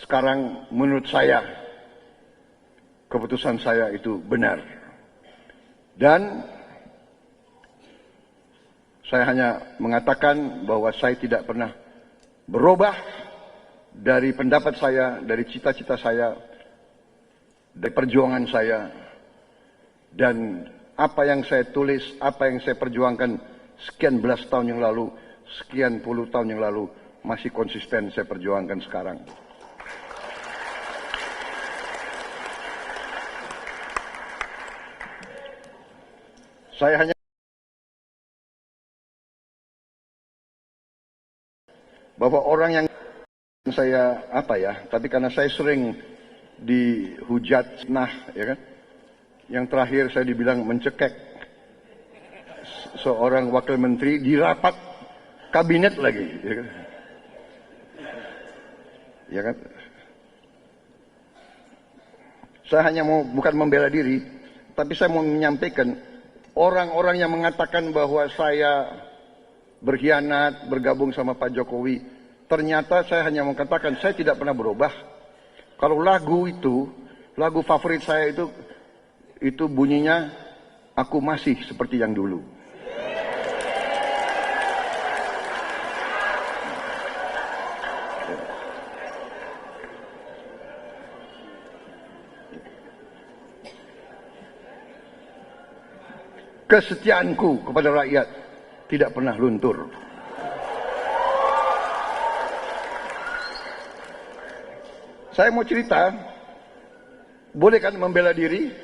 sekarang menurut saya keputusan saya itu benar. Dan saya hanya mengatakan bahwa saya tidak pernah berubah dari pendapat saya, dari cita-cita saya, dari perjuangan saya. Dan apa yang saya tulis, apa yang saya perjuangkan sekian belas tahun yang lalu, sekian puluh tahun yang lalu, masih konsisten saya perjuangkan sekarang. Saya hanya bahwa orang yang saya tapi karena saya sering dihujat, ya kan? Yang terakhir saya dibilang mencekek seorang wakil menteri di rapat kabinet lagi, ya kan? Ya kan? Saya hanya bukan membela diri, tapi saya mau menyampaikan orang-orang yang mengatakan bahwa saya berkhianat, bergabung sama Pak Jokowi. Ternyata saya hanya mengatakan saya tidak pernah berubah. Kalau lagu favorit saya itu bunyinya aku masih seperti yang dulu. Kesetiaanku kepada rakyat tidak pernah luntur. Saya mau cerita, boleh kan membela diri?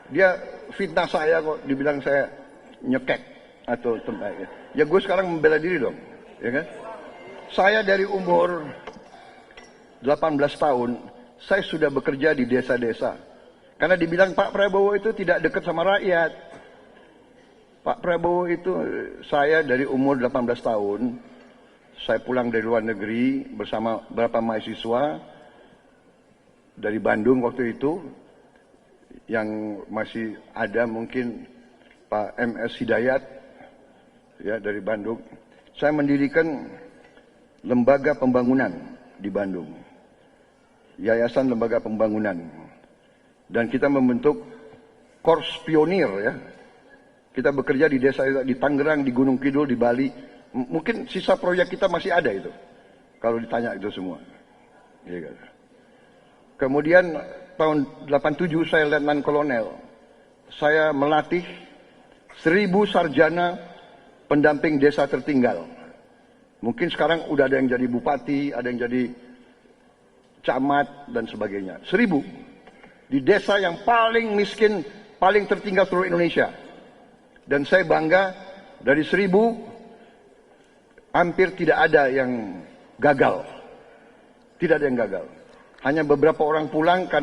Dia fitnah saya kok, dibilang saya nyekek atau tempat. Ya gue sekarang membela diri dong, ya kan? Saya dari umur 18 tahun, saya sudah bekerja di desa-desa. Karena dibilang Pak Prabowo itu tidak dekat sama rakyat. Pak Prabowo itu, saya dari umur 18 tahun, saya pulang dari luar negeri bersama beberapa mahasiswa dari Bandung waktu itu, yang masih ada mungkin Pak MS Hidayat, ya, dari Bandung. Saya mendirikan lembaga pembangunan di Bandung, Yayasan Lembaga Pembangunan. Dan kita membentuk Korps Pionir, ya. Kita bekerja di desa, di Tangerang, di Gunung Kidul, di Bali. Mungkin sisa proyek kita masih ada itu, kalau ditanya itu semua. Ya, kan? Kemudian tahun 87 saya Letnan Kolonel. Saya melatih 1000 sarjana pendamping desa tertinggal. Mungkin sekarang udah ada yang jadi bupati, ada yang jadi camat dan sebagainya. 1000 di desa yang paling miskin, paling tertinggal seluruh Indonesia. Dan saya bangga, dari 1000 hampir tidak ada yang gagal. Tidak ada yang gagal. Hanya beberapa orang pulang karena